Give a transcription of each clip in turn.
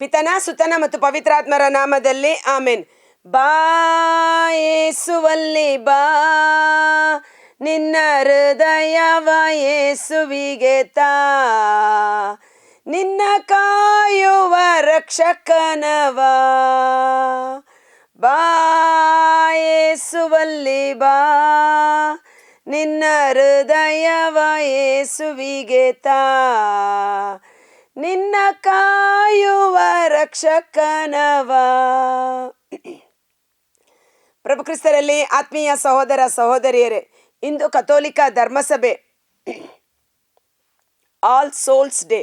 ಪಿತನ ಸುತನ ಮತ್ತು ಪವಿತ್ರಾತ್ಮರ ನಾಮದಲ್ಲಿ ಆಮೇನ್. ಬಾ ಯೇಸುವಲ್ಲಿ ಬಾ, ನಿನ್ನ ಹೃದಯವ ಯೇಸುವಿಗೆ ತಾ, ನಿನ್ನ ಕಾಯುವ ರಕ್ಷಕನವ. ಬಾ ಯೇಸುವಲ್ಲಿ ಬಾ, ನಿನ್ನ ಹೃದಯವ ಯೇಸುವಿಗೆ ತಾ, ನಿನ್ನ ಕಾಯುವ ರಕ್ಷಕನವ. ಪ್ರಭು ಕ್ರಿಸ್ತರಲ್ಲಿ ಆತ್ಮೀಯ ಸಹೋದರ ಸಹೋದರಿಯರೇ, ಇಂದು ಕಥೋಲಿಕ ಧರ್ಮಸಭೆ ಆಲ್ ಸೋಲ್ಸ್ ಡೇ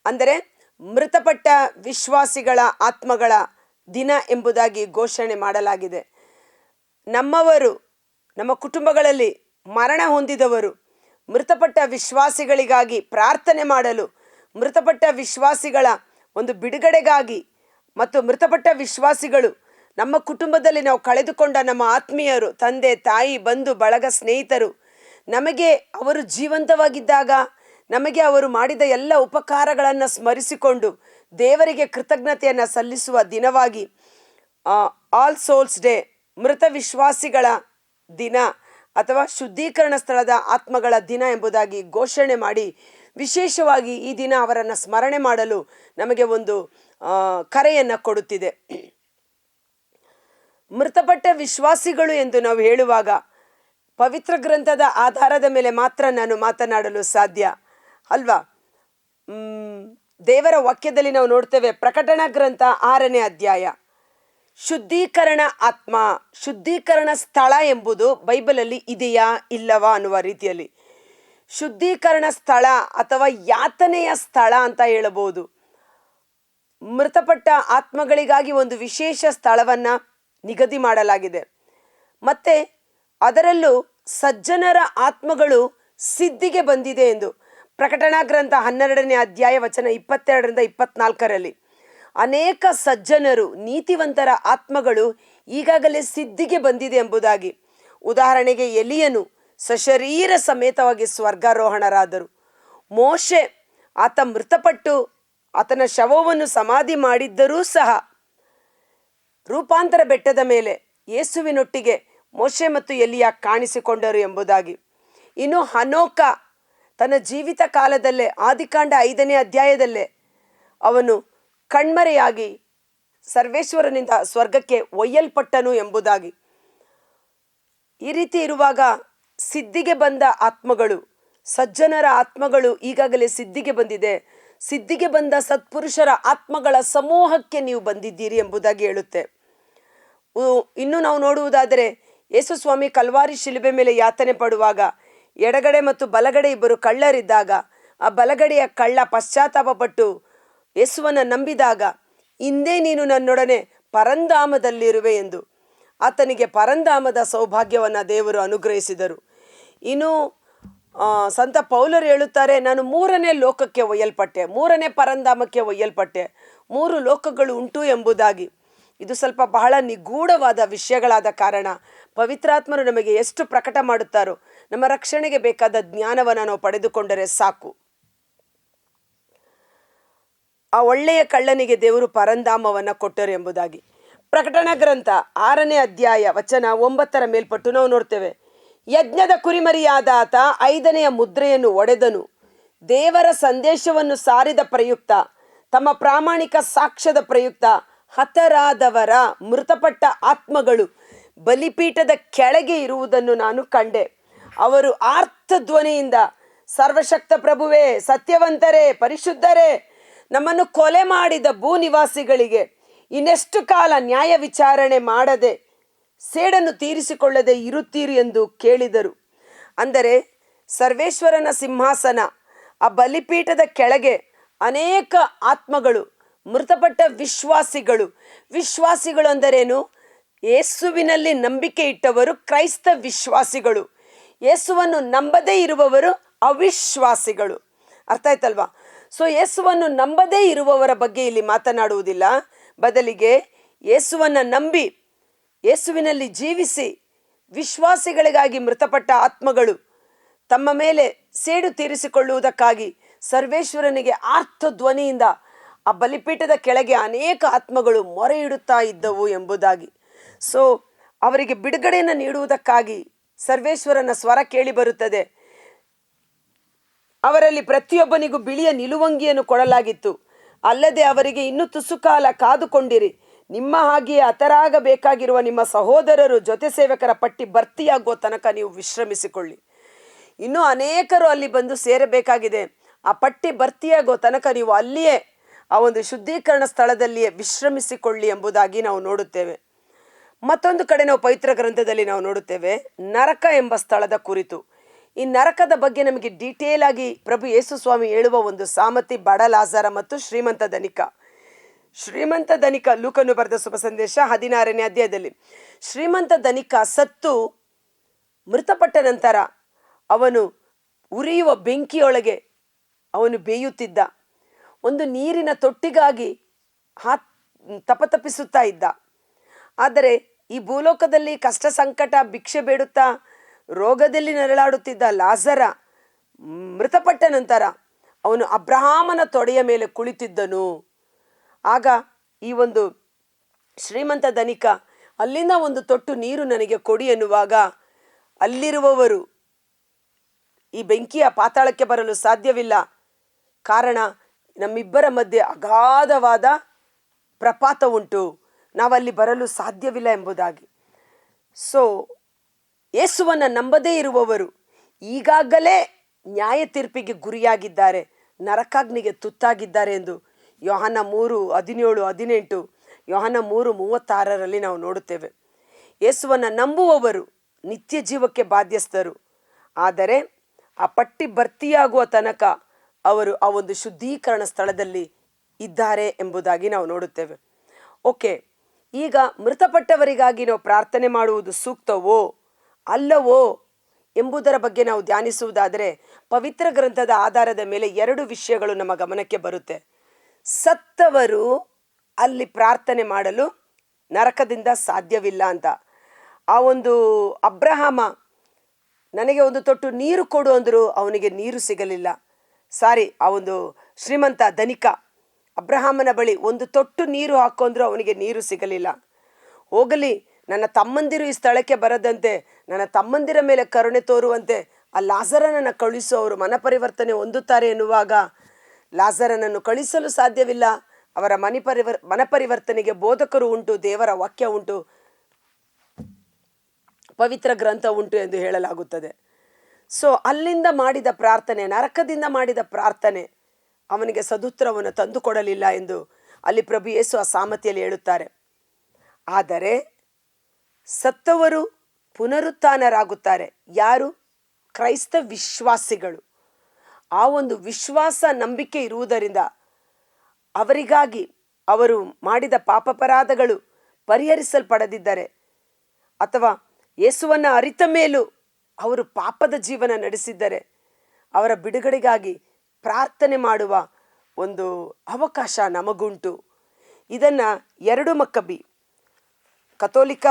ಅಂದರೆ ಮೃತಪಟ್ಟ ವಿಶ್ವಾಸಿಗಳ ಆತ್ಮಗಳ ದಿನ ಎಂಬುದಾಗಿ ಘೋಷಣೆ ಮಾಡಲಾಗಿದೆ. ನಮ್ಮವರು, ನಮ್ಮ ಕುಟುಂಬಗಳಲ್ಲಿ ಮರಣ ಹೊಂದಿದವರು ಮೃತಪಟ್ಟ ವಿಶ್ವಾಸಿಗಳಿಗಾಗಿ ಪ್ರಾರ್ಥನೆ ಮಾಡಲು, ಮೃತಪಟ್ಟ ವಿಶ್ವಾಸಿಗಳ ಒಂದು ಬಿಡುಗಡೆಗಾಗಿ ಮತ್ತು ಮೃತಪಟ್ಟ ವಿಶ್ವಾಸಿಗಳು ನಮ್ಮ ಕುಟುಂಬದಲ್ಲಿ ನಾವು ಕಳೆದುಕೊಂಡ ನಮ್ಮ ಆತ್ಮೀಯರು, ತಂದೆ ತಾಯಿ ಬಂಧು ಬಳಗ ಸ್ನೇಹಿತರು, ನಮಗೆ ಅವರು ಜೀವಂತವಾಗಿದ್ದಾಗ ನಮಗೆ ಅವರು ಮಾಡಿದ ಎಲ್ಲ ಉಪಕಾರಗಳನ್ನು ಸ್ಮರಿಸಿಕೊಂಡು ದೇವರಿಗೆ ಕೃತಜ್ಞತೆಯನ್ನು ಸಲ್ಲಿಸುವ ದಿನವಾಗಿ ಆಲ್ ಸೋಲ್ಸ್ ಡೇ, ಮೃತ ವಿಶ್ವಾಸಿಗಳ ದಿನ ಅಥವಾ ಶುದ್ಧೀಕರಣ ಸ್ಥಳದ ಆತ್ಮಗಳ ದಿನ ಎಂಬುದಾಗಿ ಘೋಷಣೆ ಮಾಡಿ ವಿಶೇಷವಾಗಿ ಈ ದಿನ ಅವರನ್ನು ಸ್ಮರಣೆ ಮಾಡಲು ನಮಗೆ ಒಂದು ಕರೆಯನ್ನು ಕೊಡುತ್ತಿದೆ. ಮೃತಪಟ್ಟ ವಿಶ್ವಾಸಿಗಳು ಎಂದು ನಾವು ಹೇಳುವಾಗ ಪವಿತ್ರ ಗ್ರಂಥದ ಆಧಾರದ ಮೇಲೆ ಮಾತ್ರ ನಾನು ಮಾತನಾಡಲು ಸಾಧ್ಯ ಅಲ್ವಾ. ದೇವರ ವಾಕ್ಯದಲ್ಲಿ ನಾವು ನೋಡ್ತೇವೆ, ಪ್ರಕಟಣಾ ಗ್ರಂಥ 6ನೇ ಅಧ್ಯಾಯ, ಶುದ್ಧೀಕರಣ ಆತ್ಮ, ಶುದ್ಧೀಕರಣ ಸ್ಥಳ ಎಂಬುದು ಬೈಬಲಲ್ಲಿ ಇದೆಯಾ ಇಲ್ಲವಾ ಅನ್ನುವ ರೀತಿಯಲ್ಲಿ ಶುದ್ಧೀಕರಣ ಸ್ಥಳ ಅಥವಾ ಯಾತನೆಯ ಸ್ಥಳ ಅಂತ ಹೇಳಬಹುದು. ಮೃತಪಟ್ಟ ಆತ್ಮಗಳಿಗಾಗಿ ಒಂದು ವಿಶೇಷ ಸ್ಥಳವನ್ನು ನಿಗದಿ ಮಾಡಲಾಗಿದೆ. ಮತ್ತೆ ಅದರಲ್ಲೂ ಸಜ್ಜನರ ಆತ್ಮಗಳು ಸಿದ್ಧಿಗೆ ಬಂದಿದೆ ಎಂದು ಪ್ರಕಟಣಾ ಗ್ರಂಥ 12ನೇ ಅಧ್ಯಾಯ ವಚನ 22ರಿಂದ 24ರಲ್ಲಿ ಅನೇಕ ಸಜ್ಜನರು, ನೀತಿವಂತರ ಆತ್ಮಗಳು ಈಗಾಗಲೇ ಸಿದ್ಧಿಗೆ ಬಂದಿದೆ ಎಂಬುದಾಗಿ. ಉದಾಹರಣೆಗೆ ಎಲಿಯನು ಸಶರೀರ ಸಮೇತವಾಗಿ ಸ್ವರ್ಗಾರೋಹಣರಾದರು. ಮೋಶೆ ಆತ ಮೃತಪಟ್ಟು ಆತನ ಶವವನ್ನು ಸಮಾಧಿ ಮಾಡಿದ್ದರೂ ಸಹ ರೂಪಾಂತರ ಬೆಟ್ಟದ ಮೇಲೆ ಯೇಸುವಿನೊಟ್ಟಿಗೆ ಮೋಶೆ ಮತ್ತು ಎಲಿಯ ಕಾಣಿಸಿಕೊಂಡರು ಎಂಬುದಾಗಿ. ಇನ್ನು ಹನೋಕ ತನ್ನ ಜೀವಿತ ಕಾಲದಲ್ಲೇ ಆದಿಕಾಂಡ 5ನೇ ಅಧ್ಯಾಯದಲ್ಲೇ ಅವನು ಕಣ್ಮರೆಯಾಗಿ ಸರ್ವೇಶ್ವರನಿಂದ ಸ್ವರ್ಗಕ್ಕೆ ಒಯ್ಯಲ್ಪಟ್ಟನು ಎಂಬುದಾಗಿ. ಈ ರೀತಿ ಇರುವಾಗ ಸಿದ್ಧಿಗೆ ಬಂದ ಆತ್ಮಗಳು, ಸಜ್ಜನರ ಆತ್ಮಗಳು ಈಗಾಗಲೇ ಸಿದ್ಧಿಗೆ ಬಂದಿದೆ. ಸಿದ್ಧಿಗೆ ಬಂದ ಸತ್ಪುರುಷರ ಆತ್ಮಗಳ ಸಮೂಹಕ್ಕೆ ನೀವು ಬಂದಿದ್ದೀರಿ ಎಂಬುದಾಗಿ ಹೇಳುತ್ತೆ. ಇನ್ನು ನಾವು ನೋಡುವುದಾದರೆ ಯೇಸು ಸ್ವಾಮಿ ಕಲ್ವಾರಿ ಶಿಲುಬೆ ಮೇಲೆ ಯಾತನೆ ಪಡುವಾಗ ಎಡಗಡೆ ಮತ್ತು ಬಲಗಡೆ ಇಬ್ಬರು ಕಳ್ಳರಿದ್ದಾಗ ಆ ಬಲಗಡೆಯ ಕಳ್ಳ ಪಶ್ಚಾತ್ತಾಪ ಪಟ್ಟು ಯೇಸುವನ್ನು ನಂಬಿದಾಗ, ಇಂದೇ ನೀನು ನನ್ನೊಡನೆ ಪರಂಧಾಮದಲ್ಲಿರುವೆ ಎಂದು ಆತನಿಗೆ ಪರಂಧಾಮದ ಸೌಭಾಗ್ಯವನ್ನು ದೇವರು ಅನುಗ್ರಹಿಸಿದರು. ಇನ್ನು ಸಂತ ಪೌಲರು ಹೇಳುತ್ತಾರೆ, ನಾನು 3ನೇ ಲೋಕಕ್ಕೆ ಒಯ್ಯಲ್ಪಟ್ಟೆ, 3ನೇ ಪರಂಧಾಮಕ್ಕೆ ಒಯ್ಯಲ್ಪಟ್ಟೆ, 3 ಲೋಕಗಳು ಉಂಟು ಎಂಬುದಾಗಿ. ಇದು ಸ್ವಲ್ಪ ಬಹಳ ನಿಗೂಢವಾದ ವಿಷಯಗಳಾದ ಕಾರಣ ಪವಿತ್ರಾತ್ಮರು ನಮಗೆ ಎಷ್ಟು ಪ್ರಕಟ ಮಾಡುತ್ತಾರೋ ನಮ್ಮ ರಕ್ಷಣೆಗೆ ಬೇಕಾದ ಜ್ಞಾನವನ್ನು ನಾವು ಪಡೆದುಕೊಂಡರೆ ಸಾಕು. ಆ ಒಳ್ಳೆಯ ಕಳ್ಳನಿಗೆ ದೇವರು ಪರಂಧಾಮವನ್ನು ಕೊಟ್ಟರು ಎಂಬುದಾಗಿ. ಪ್ರಕಟಣಾ ಗ್ರಂಥ 6ನೇ ಅಧ್ಯಾಯ ವಚನ 9ರ ಮೇಲ್ಪಟ್ಟು ನಾವು ನೋಡ್ತೇವೆ, ಯಜ್ಞದ ಕುರಿಮರಿಯಾದ ಆತ 5ನೆಯ ಮುದ್ರೆಯನ್ನು ಒಡೆದನು. ದೇವರ ಸಂದೇಶವನ್ನು ಸಾರಿದ ಪ್ರಯುಕ್ತ, ತಮ್ಮ ಪ್ರಾಮಾಣಿಕ ಸಾಕ್ಷ್ಯದ ಪ್ರಯುಕ್ತ ಹತರಾದವರ ಮೃತಪಟ್ಟ ಆತ್ಮಗಳು ಬಲಿಪೀಠದ ಕೆಳಗೆ ಇರುವುದನ್ನು ನಾನು ಕಂಡೆ. ಅವರು ಆರ್ತಧ್ವನಿಯಿಂದ, ಸರ್ವಶಕ್ತ ಪ್ರಭುವೇ, ಸತ್ಯವಂತರೇ, ಪರಿಶುದ್ಧರೇ, ನಮ್ಮನ್ನು ಕೊಲೆ ಮಾಡಿದ ಭೂನಿವಾಸಿಗಳಿಗೆ ಇನ್ನೆಷ್ಟು ಕಾಲ ನ್ಯಾಯ ವಿಚಾರಣೆ ಮಾಡದೆ ಸೇಡನ್ನು ತೀರಿಸಿಕೊಳ್ಳದೆ ಇರುತ್ತೀರಿ ಎಂದು ಕೇಳಿದರು. ಅಂದರೆ ಸರ್ವೇಶ್ವರನ ಸಿಂಹಾಸನ, ಆ ಬಲಿಪೀಠದ ಕೆಳಗೆ ಅನೇಕ ಆತ್ಮಗಳು, ಮೃತಪಟ್ಟ ವಿಶ್ವಾಸಿಗಳು ಅಂದರೇನು? ಯೇಸುವಿನಲ್ಲಿ ನಂಬಿಕೆ ಇಟ್ಟವರು ಕ್ರೈಸ್ತ ವಿಶ್ವಾಸಿಗಳು. ಯೇಸುವನ್ನು ನಂಬದೇ ಇರುವವರು ಅವಿಶ್ವಾಸಿಗಳು. ಅರ್ಥ ಆಯ್ತಲ್ವಾ? ಸೊ ಯೇಸುವನ್ನು ನಂಬದೇ ಇರುವವರ ಬಗ್ಗೆ ಇಲ್ಲಿ ಮಾತನಾಡುವುದಿಲ್ಲ. ಬದಲಿಗೆ ಯೇಸುವನ್ನು ನಂಬಿ ಯೇಸುವಿನಲ್ಲಿ ಜೀವಿಸಿ ವಿಶ್ವಾಸಿಗಳಿಗಾಗಿ ಮೃತಪಟ್ಟ ಆತ್ಮಗಳು ತಮ್ಮ ಮೇಲೆ ಸೇಡು ತೀರಿಸಿಕೊಳ್ಳುವುದಕ್ಕಾಗಿ ಸರ್ವೇಶ್ವರನಿಗೆ ಆರ್ಥ ಧ್ವನಿಯಿಂದ ಆ ಬಲಿಪೀಠದ ಕೆಳಗೆ ಅನೇಕ ಆತ್ಮಗಳು ಮೊರೆ ಇಡುತ್ತಾ ಇದ್ದವು ಎಂಬುದಾಗಿ. ಸೊ ಅವರಿಗೆ ಬಿಡುಗಡೆಯನ್ನು ನೀಡುವುದಕ್ಕಾಗಿ ಸರ್ವೇಶ್ವರನ ಸ್ವರ ಕೇಳಿ ಬರುತ್ತದೆ. ಅವರಲ್ಲಿ ಪ್ರತಿಯೊಬ್ಬನಿಗೂ ಬಿಳಿಯ ನಿಲುವಂಗಿಯನ್ನು ಕೊಡಲಾಗಿತ್ತು. ಅಲ್ಲದೆ ಅವರಿಗೆ ಇನ್ನೂ ತುಸು ಕಾಲ ಕಾದುಕೊಂಡಿರಿ, ನಿಮ್ಮ ಹಾಗೆಯೇ ಹತರಾಗಬೇಕಾಗಿರುವ ನಿಮ್ಮ ಸಹೋದರರು ಜೊತೆ ಸೇವಕರ ಪಟ್ಟಿ ಭರ್ತಿಯಾಗುವ ತನಕ ನೀವು ವಿಶ್ರಮಿಸಿಕೊಳ್ಳಿ. ಇನ್ನೂ ಅನೇಕರು ಅಲ್ಲಿ ಬಂದು ಸೇರಬೇಕಾಗಿದೆ. ಆ ಪಟ್ಟಿ ಭರ್ತಿಯಾಗುವ ತನಕ ನೀವು ಅಲ್ಲಿಯೇ ಆ ಒಂದು ಶುದ್ಧೀಕರಣ ಸ್ಥಳದಲ್ಲಿಯೇ ವಿಶ್ರಮಿಸಿಕೊಳ್ಳಿ ಎಂಬುದಾಗಿ ನಾವು ನೋಡುತ್ತೇವೆ. ಮತ್ತೊಂದು ಕಡೆ ನಾವು ಪವಿತ್ರ ಗ್ರಂಥದಲ್ಲಿ ನಾವು ನೋಡುತ್ತೇವೆ ನರಕ ಎಂಬ ಸ್ಥಳದ ಕುರಿತು. ಈ ನರಕದ ಬಗ್ಗೆ ನಮಗೆ ಡೀಟೇಲ್ ಆಗಿ ಪ್ರಭು ಯೇಸು ಸ್ವಾಮಿ ಹೇಳುವ ಒಂದು ಸಾಮತಿ, ಬಡ ಲಾಜರ ಮತ್ತು ಶ್ರೀಮಂತ ಧನಿಕ. ಶ್ರೀಮಂತ ಧನಿಕ, ಲೂಕನು ಬರೆದ ಶುಭ ಸಂದೇಶ 16ನೇ ಅಧ್ಯಾಯದಲ್ಲಿ, ಶ್ರೀಮಂತ ಧನಿಕ ಸತ್ತು ಮೃತಪಟ್ಟ ನಂತರ ಅವನು ಉರಿಯುವ ಬೆಂಕಿಯೊಳಗೆ ಅವನು ಬೇಯುತ್ತಿದ್ದ. ಒಂದು ನೀರಿನ ತೊಟ್ಟಿಗಾಗಿ ತಪತಪಿಸುತ್ತಾ ಇದ್ದ. ಆದರೆ ಈ ಭೂಲೋಕದಲ್ಲಿ ಕಷ್ಟ ಸಂಕಟ ಭಿಕ್ಷೆ ಬೇಡುತ್ತಾ ರೋಗದಲ್ಲಿ ನರಳಾಡುತ್ತಿದ್ದ ಲಾಜರ ಮೃತಪಟ್ಟ ನಂತರ ಅವನು ಅಬ್ರಹಾಮನ ತೊಡೆಯ ಮೇಲೆ ಕುಳಿತಿದ್ದನು. ಆಗ ಈ ಒಂದು ಶ್ರೀಮಂತ ಧನಿಕ ಅಲ್ಲಿಂದ ಒಂದು ತೊಟ್ಟು ನೀರು ನನಗೆ ಕೊಡಿ ಎನ್ನುವಾಗ ಅಲ್ಲಿರುವವರು ಈ ಬೆಂಕಿಯ ಪಾತಾಳಕ್ಕೆ ಬರಲು ಸಾಧ್ಯವಿಲ್ಲ, ಕಾರಣ ನಮ್ಮಿಬ್ಬರ ಮಧ್ಯೆ ಅಗಾಧವಾದ ಪ್ರಪಾತ ಉಂಟು, ನಾವಲ್ಲಿ ಬರಲು ಸಾಧ್ಯವಿಲ್ಲ ಎಂಬುದಾಗಿ. ಸೊ ಯೇಸುವನ್ನು ನಂಬದೇ ಇರುವವರು ಈಗಾಗಲೇ ನ್ಯಾಯ ತೀರ್ಪಿಗೆ ಗುರಿಯಾಗಿದ್ದಾರೆ, ನರಕಾಗ್ನಿಗೆ ತುತ್ತಾಗಿದ್ದಾರೆ ಎಂದು ಯೋಹಾನ 3:17-18, ಯೋಹಾನ 3:36 ನಾವು ನೋಡುತ್ತೇವೆ. ಯೇಸುವನ್ನು ನಂಬುವವರು ನಿತ್ಯ ಜೀವಕ್ಕೆ ಬಾಧ್ಯಸ್ಥರು, ಆದರೆ ಆ ಪಟ್ಟಿ ಭರ್ತಿಯಾಗುವ ತನಕ ಅವರು ಆ ಒಂದು ಶುದ್ಧೀಕರಣ ಸ್ಥಳದಲ್ಲಿ ಇದ್ದಾರೆ ಎಂಬುದಾಗಿ ನಾವು ನೋಡುತ್ತೇವೆ. ಓಕೆ, ಈಗ ಮೃತಪಟ್ಟವರಿಗಾಗಿ ನಾವು ಪ್ರಾರ್ಥನೆ ಮಾಡುವುದು ಸೂಕ್ತವೋ ಅಲ್ಲವೋ ಎಂಬುದರ ಬಗ್ಗೆ ನಾವು ಧ್ಯಾನಿಸುವುದಾದರೆ ಪವಿತ್ರ ಗ್ರಂಥದ ಆಧಾರದ ಮೇಲೆ 2 ವಿಷಯಗಳು ನಮ್ಮ ಗಮನಕ್ಕೆ ಬರುತ್ತೆ. ಸತ್ತವರು ಅಲ್ಲಿ ಪ್ರಾರ್ಥನೆ ಮಾಡಲು ನರಕದಿಂದ ಸಾಧ್ಯವಿಲ್ಲ ಅಂತ. ಆ ಒಂದು ಅಬ್ರಹಾಮ ನನಗೆ ಒಂದು ತೊಟ್ಟು ನೀರು ಕೊಡು ಅಂದರು, ಅವನಿಗೆ ನೀರು ಸಿಗಲಿಲ್ಲ. ಆ ಒಂದು ಶ್ರೀಮಂತ ಧನಿಕ ಅಬ್ರಹಾಮನ ಬಳಿ ಒಂದು ತೊಟ್ಟು ನೀರು ಹಾಕೊಂಡ್ರು, ಅವನಿಗೆ ನೀರು ಸಿಗಲಿಲ್ಲ. ಹೋಗಲಿ, ನನ್ನ ತಮ್ಮಂದಿರು ಈ ಸ್ಥಳಕ್ಕೆ ಬರದಂತೆ, ನನ್ನ ತಮ್ಮಂದಿರ ಮೇಲೆ ಕರುಣೆ ತೋರುವಂತೆ ಆ ಲಾಜರನನ್ನು ಕಳಿಸು, ಅವರು ಮನಪರಿವರ್ತನೆ ಹೊಂದುತ್ತಾರೆ ಎನ್ನುವಾಗ ಲಾಜರನನ್ನು ಕಳಿಸಲು ಸಾಧ್ಯವಿಲ್ಲ. ಅವರ ಮನಪರಿವರ್ತನೆಗೆ ಬೋಧಕರು ಉಂಟು, ದೇವರ ವಾಕ್ಯ ಉಂಟು, ಪವಿತ್ರ ಗ್ರಂಥ ಉಂಟು ಎಂದು ಹೇಳಲಾಗುತ್ತದೆ. ಸೊ ಅಲ್ಲಿಂದ ಮಾಡಿದ ಪ್ರಾರ್ಥನೆ, ನರಕದಿಂದ ಮಾಡಿದ ಪ್ರಾರ್ಥನೆ ಅವನಿಗೆ ಸದುತ್ತರವನ್ನು ತಂದುಕೊಡಲಿಲ್ಲ ಎಂದು ಅಲ್ಲಿ ಪ್ರಭು ಯೇಸು ಆ ಸಾಮತಿಯಲ್ಲಿ ಹೇಳುತ್ತಾರೆ. ಆದರೆ ಸತ್ತವರು ಪುನರುತ್ಥಾನರಾಗುತ್ತಾರೆ. ಯಾರು? ಕ್ರೈಸ್ತ ವಿಶ್ವಾಸಿಗಳು. ಆ ಒಂದು ವಿಶ್ವಾಸ ನಂಬಿಕೆ ಇರುವುದರಿಂದ ಅವರಿಗಾಗಿ ಅವರು ಮಾಡಿದ ಪಾಪಾಪರಾಧಗಳು ಪರಿಹರಿಸಲ್ಪಡದಿದ್ದರೆ ಅಥವಾ ಯೇಸುವನ್ನು ಅರಿತ ಮೇಲೂ ಅವರು ಪಾಪದ ಜೀವನ ನಡೆಸಿದ್ದರೆ ಅವರ ಬಿಡುಗಡೆಗಾಗಿ ಪ್ರಾರ್ಥನೆ ಮಾಡುವ ಒಂದು ಅವಕಾಶ ನಮಗುಂಟು. ಇದನ್ನು 2 ಮಕ್ಕಬಿ ಕಥೋಲಿಕ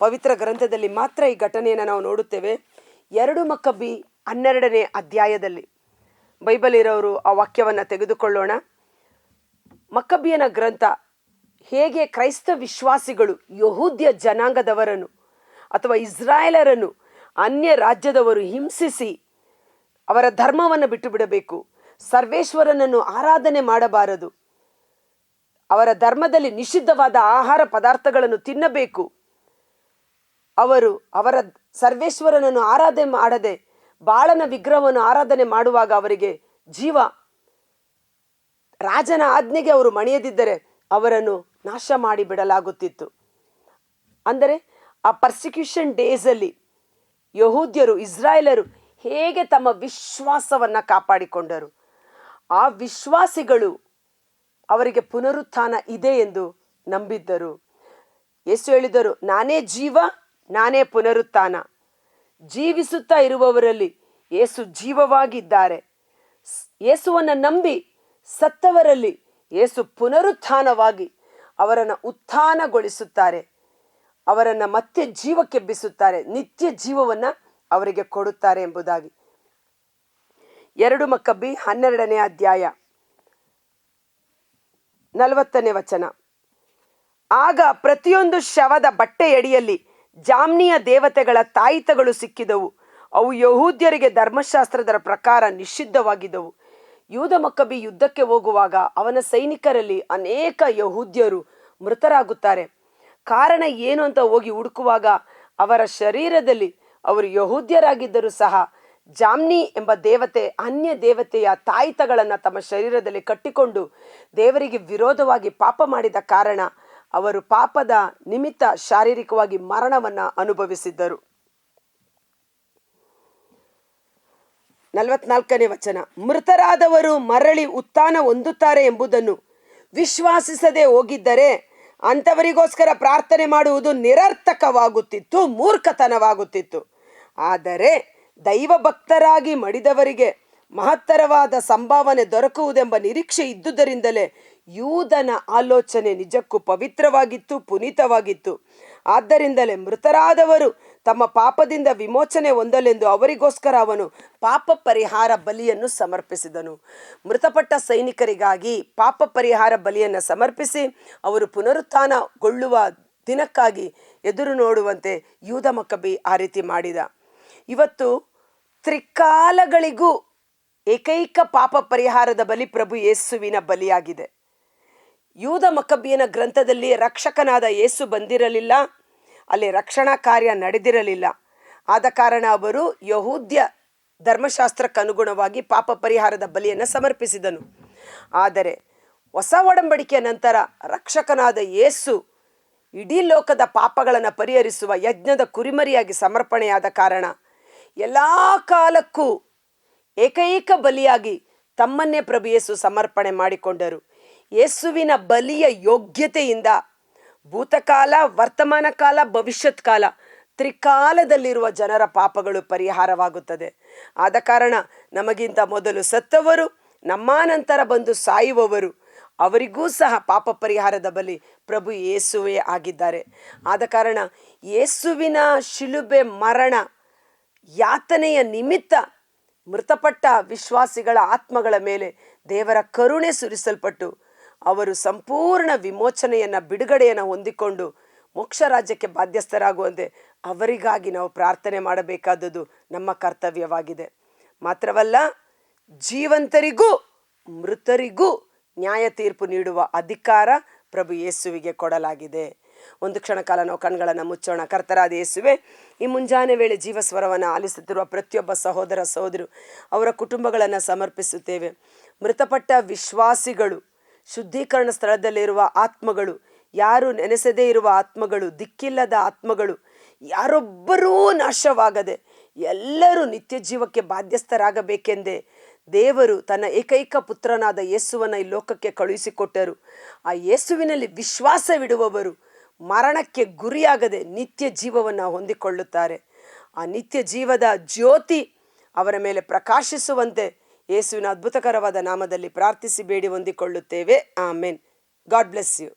ಪವಿತ್ರ ಗ್ರಂಥದಲ್ಲಿ ಮಾತ್ರ ಈ ಘಟನೆಯನ್ನು ನಾವು ನೋಡುತ್ತೇವೆ. 2 ಮಕ್ಕಬಿ 12ನೇ ಅಧ್ಯಾಯದಲ್ಲಿ ಬೈಬಲ್ ಇರೋರು ಆ ವಾಕ್ಯವನ್ನು ತೆಗೆದುಕೊಳ್ಳೋಣ. ಮಕ್ಕಬಿಯನ ಗ್ರಂಥ ಹೇಗೆ ಕ್ರೈಸ್ತ ವಿಶ್ವಾಸಿಗಳು ಯಹೂದ್ಯ ಜನಾಂಗದವರನ್ನು ಅಥವಾ ಇಸ್ರಾಯೇಲರನ್ನು ಅನ್ಯ ರಾಜ್ಯದವರು ಹಿಂಸಿಸಿ ಅವರ ಧರ್ಮವನ್ನು ಬಿಟ್ಟು ಬಿಡಬೇಕು, ಸರ್ವೇಶ್ವರನನ್ನು ಆರಾಧನೆ ಮಾಡಬಾರದು, ಅವರ ಧರ್ಮದಲ್ಲಿ ನಿಷಿದ್ಧವಾದ ಆಹಾರ ಪದಾರ್ಥಗಳನ್ನು ತಿನ್ನಬೇಕು, ಅವರು ಅವರ ಸರ್ವೇಶ್ವರನನ್ನು ಆರಾಧನೆ ಮಾಡದೆ ಬಾಳನ ವಿಗ್ರಹವನ್ನು ಆರಾಧನೆ ಮಾಡುವಾಗ ಅವರಿಗೆ ಜೀವ, ರಾಜನ ಆಜ್ಞೆಗೆ ಅವರು ಮಣಿಯದಿದ್ದರೆ ಅವರನ್ನು ನಾಶ ಮಾಡಿ ಬಿಡಲಾಗುತ್ತಿತ್ತು. ಅಂದರೆ ಆ ಪರ್ಸಿಕ್ಯೂಷನ್ ಡೇಸಲ್ಲಿ ಯಹೂದ್ಯರು, ಇಸ್ರಾಯೇಲರು ಹೇಗೆ ತಮ್ಮ ವಿಶ್ವಾಸವನ್ನು ಕಾಪಾಡಿಕೊಂಡರು, ಆ ವಿಶ್ವಾಸಿಗಳು ಅವರಿಗೆ ಪುನರುತ್ಥಾನ ಇದೆ ಎಂದು ನಂಬಿದ್ದರು. ಯೇಸು ಹೇಳಿದರು, ನಾನೇ ಜೀವ, ನಾನೇ ಪುನರುತ್ಥಾನ. ಜೀವಿಸುತ್ತಾ ಇರುವವರಲ್ಲಿ ಯೇಸು ಜೀವವಾಗಿದ್ದಾರೆ. ಯೇಸುವನ್ನು ನಂಬಿ ಸತ್ತವರಲ್ಲಿ ಯೇಸು ಪುನರುತ್ಥಾನವಾಗಿ ಅವರನ್ನು ಉತ್ಥಾನಗೊಳಿಸುತ್ತಾರೆ, ಅವರನ್ನು ಮತ್ತೆ ಜೀವಕ್ಕೆಬ್ಬಿಸುತ್ತಾರೆ, ನಿತ್ಯ ಜೀವವನ್ನು ಅವರಿಗೆ ಕೊಡುತ್ತಾರೆ ಎಂಬುದಾಗಿ 2 ಮಕ್ಕಬಿ 12ನೇ ಅಧ್ಯಾಯ 40ನೇ ವಚನ. ಆಗ ಪ್ರತಿಯೊಂದು ಶವದ ಬಟ್ಟೆಯಡಿಯಲ್ಲಿ ಜಾಮ್ನಿಯ ದೇವತೆಗಳ ತಾಯಿತಗಳು ಸಿಕ್ಕಿದವು. ಅವು ಯಹೂದ್ಯರಿಗೆ ಧರ್ಮಶಾಸ್ತ್ರದ ಪ್ರಕಾರ ನಿಷಿದ್ಧವಾಗಿದ್ದವು. ಯೂದ ಮಕ್ಕಬಿ ಯುದ್ಧಕ್ಕೆ ಹೋಗುವಾಗ ಅವನ ಸೈನಿಕರಲ್ಲಿ ಅನೇಕ ಯಹೂದ್ಯರು ಮೃತರಾಗುತ್ತಾರೆ. ಕಾರಣ ಏನು ಅಂತ ಹೋಗಿ ಹುಡುಕುವಾಗ ಅವರ ಶರೀರದಲ್ಲಿ ಅವರು ಯಹೂದ್ಯರಾಗಿದ್ದರೂ ಸಹ ಜಾಮ್ನಿ ಎಂಬ ದೇವತೆ, ಅನ್ಯ ದೇವತೆಯ ತಾಯಿತಗಳನ್ನು ತಮ್ಮ ಶರೀರದಲ್ಲಿ ಕಟ್ಟಿಕೊಂಡು ದೇವರಿಗೆ ವಿರೋಧವಾಗಿ ಪಾಪ ಮಾಡಿದ ಕಾರಣ ಅವರು ಪಾಪದ ನಿಮಿತ್ತ ಶಾರೀರಿಕವಾಗಿ ಮರಣವನ್ನು ಅನುಭವಿಸಿದ್ದರು. 44ನೇ ವಚನ. ಮೃತರಾದವರು ಮರಳಿ ಉತ್ಥಾನ ಹೊಂದುತ್ತಾರೆ ಎಂಬುದನ್ನು ವಿಶ್ವಾಸಿಸದೆ ಹೋಗಿದ್ದರೆ ಅಂಥವರಿಗೋಸ್ಕರ ಪ್ರಾರ್ಥನೆ ಮಾಡುವುದು ನಿರರ್ಥಕವಾಗುತ್ತಿತ್ತು, ಮೂರ್ಖತನವಾಗುತ್ತಿತ್ತು. ಆದರೆ ದೈವ ಭಕ್ತರಾಗಿ ಮಡಿದವರಿಗೆ ಮಹತ್ತರವಾದ ಸಂಭಾವನೆ ದೊರಕುವುದೆಂಬ ನಿರೀಕ್ಷೆ ಇದ್ದುದರಿಂದಲೇ ಯೂದನ ಆಲೋಚನೆ ನಿಜಕ್ಕೂ ಪವಿತ್ರವಾಗಿತ್ತು, ಪುನೀತವಾಗಿತ್ತು. ಆದ್ದರಿಂದಲೇ ಮೃತರಾದವರು ತಮ್ಮ ಪಾಪದಿಂದ ವಿಮೋಚನೆ ಹೊಂದಲೆಂದು ಅವರಿಗೋಸ್ಕರ ಅವನು ಪಾಪ ಪರಿಹಾರ ಬಲಿಯನ್ನು ಸಮರ್ಪಿಸಿದನು. ಮೃತಪಟ್ಟ ಸೈನಿಕರಿಗಾಗಿ ಪಾಪ ಪರಿಹಾರ ಬಲಿಯನ್ನು ಸಮರ್ಪಿಸಿ ಅವರು ಪುನರುತ್ಥಾನಗೊಳ್ಳುವ ದಿನಕ್ಕಾಗಿ ಎದುರು ನೋಡುವಂತೆ ಯೂದ ಮಕ್ಕಬಿ ಆ ರೀತಿ ಮಾಡಿದ. ಇವತ್ತು ತ್ರಿಕಾಲಗಳಿಗೂ ಏಕೈಕ ಪಾಪ ಪರಿಹಾರದ ಬಲಿ ಪ್ರಭು ಯೇಸುವಿನ ಬಲಿಯಾಗಿದೆ. ಯೂದ ಮಕ್ಕಬಿಯನ ಗ್ರಂಥದಲ್ಲಿ ರಕ್ಷಕನಾದ ಯೇಸು ಬಂದಿರಲಿಲ್ಲ, ಅಲ್ಲಿ ರಕ್ಷಣಾ ಕಾರ್ಯ ನಡೆದಿರಲಿಲ್ಲ. ಆದ ಕಾರಣ ಅವರು ಯಹೂದ್ಯ ಧರ್ಮಶಾಸ್ತ್ರಕ್ಕೆ ಅನುಗುಣವಾಗಿ ಪಾಪ ಪರಿಹಾರದ ಬಲಿಯನ್ನು ಸಮರ್ಪಿಸಿದನು. ಆದರೆ ಹೊಸ ಒಡಂಬಡಿಕೆಯ ನಂತರ ರಕ್ಷಕನಾದ ಯೇಸು ಇಡೀ ಲೋಕದ ಪಾಪಗಳನ್ನು ಪರಿಹರಿಸುವ ಯಜ್ಞದ ಕುರಿಮರಿಯಾಗಿ ಸಮರ್ಪಣೆಯಾದ ಕಾರಣ ಎಲ್ಲ ಕಾಲಕ್ಕೂ ಏಕೈಕ ಬಲಿಯಾಗಿ ತಮ್ಮನ್ನೇ ಪ್ರಭು ಯೇಸು ಸಮರ್ಪಣೆ ಮಾಡಿಕೊಂಡರು. ಯೇಸುವಿನ ಬಲಿಯ ಯೋಗ್ಯತೆಯಿಂದ ಭೂತಕಾಲ, ವರ್ತಮಾನ ಕಾಲ, ಭವಿಷ್ಯತ್ ಕಾಲ ತ್ರಿಕಾಲದಲ್ಲಿರುವ ಜನರ ಪಾಪಗಳು ಪರಿಹಾರವಾಗುತ್ತದೆ. ಆದ ಕಾರಣ ನಮಗಿಂತ ಮೊದಲು ಸತ್ತವರು, ನಮ್ಮ ನಂತರ ಬಂದು ಸಾಯುವವರು, ಅವರಿಗೂ ಸಹ ಪಾಪ ಪರಿಹಾರದ ಬಲಿ ಪ್ರಭು ಯೇಸುವೇ ಆಗಿದ್ದಾರೆ. ಆದ ಕಾರಣ ಯೇಸುವಿನ ಶಿಲುಬೆ ಮರಣ ಯಾತನೆಯ ನಿಮಿತ್ತ ಮೃತಪಟ್ಟ ವಿಶ್ವಾಸಿಗಳ ಆತ್ಮಗಳ ಮೇಲೆ ದೇವರ ಕರುಣೆ ಸುರಿಸಲ್ಪಟ್ಟು ಅವರು ಸಂಪೂರ್ಣ ವಿಮೋಚನೆಯನ್ನು, ಬಿಡುಗಡೆಯನ್ನು ಹೊಂದಿಕೊಂಡು ಮೋಕ್ಷ ರಾಜ್ಯಕ್ಕೆ ಬಾಧ್ಯಸ್ಥರಾಗುವಂತೆ ಅವರಿಗಾಗಿ ನಾವು ಪ್ರಾರ್ಥನೆ ಮಾಡಬೇಕಾದದ್ದು ನಮ್ಮ ಕರ್ತವ್ಯವಾಗಿದೆ. ಮಾತ್ರವಲ್ಲ, ಜೀವಂತರಿಗೂ ಮೃತರಿಗೂ ನ್ಯಾಯ ತೀರ್ಪು ನೀಡುವ ಅಧಿಕಾರ ಪ್ರಭು ಯೇಸುವಿಗೆ ಕೊಡಲಾಗಿದೆ. ಒಂದು ಕ್ಷಣ ಕಾಲ ನಾವು ಕಣ್ಗಳನ್ನು ಮುಚ್ಚೋಣ. ಕರ್ತರಾದ ಯೇಸುವೆ, ಈ ಮುಂಜಾನೆ ವೇಳೆ ಜೀವಸ್ವರವನ್ನು ಆಲಿಸುತ್ತಿರುವ ಪ್ರತಿಯೊಬ್ಬ ಸಹೋದರ ಸಹೋದರು, ಅವರ ಕುಟುಂಬಗಳನ್ನು ಸಮರ್ಪಿಸುತ್ತೇವೆ. ಮೃತಪಟ್ಟ ವಿಶ್ವಾಸಿಗಳು, ಶುದ್ಧೀಕರಣ ಸ್ಥಳದಲ್ಲಿರುವ ಆತ್ಮಗಳು, ಯಾರು ನೆನೆಸದೇ ಇರುವ ಆತ್ಮಗಳು, ದಿಕ್ಕಿಲ್ಲದ ಆತ್ಮಗಳು, ಯಾರೊಬ್ಬರೂ ನಾಶವಾಗದೆ ಎಲ್ಲರೂ ನಿತ್ಯ ಜೀವಕ್ಕೆ ಬಾಧ್ಯಸ್ಥರಾಗಬೇಕೆಂದೇ ದೇವರು ತನ್ನ ಏಕೈಕ ಪುತ್ರನಾದ ಯೇಸುವನ್ನು ಈ ಲೋಕಕ್ಕೆ ಕಳುಹಿಸಿಕೊಟ್ಟರು. ಆ ಯೇಸುವಿನಲ್ಲಿ ವಿಶ್ವಾಸವಿಡುವವರು ಮರಣಕ್ಕೆ ಗುರಿಯಾಗದೆ ನಿತ್ಯ ಜೀವವನ್ನು ಹೊಂದಿಕೊಳ್ಳುತ್ತಾರೆ. ಆ ನಿತ್ಯ ಜೀವದ ಜ್ಯೋತಿ ಅವರ ಮೇಲೆ ಪ್ರಕಾಶಿಸುವಂತೆ ಯೇಸುವಿನ ಅದ್ಭುತಕರವಾದ ನಾಮದಲ್ಲಿ ಪ್ರಾರ್ಥಿಸಿ ಬೇಡಿ ಹೊಂದಿಕೊಳ್ಳುತ್ತೇವೆ. ಆಮೆನ್. God bless you.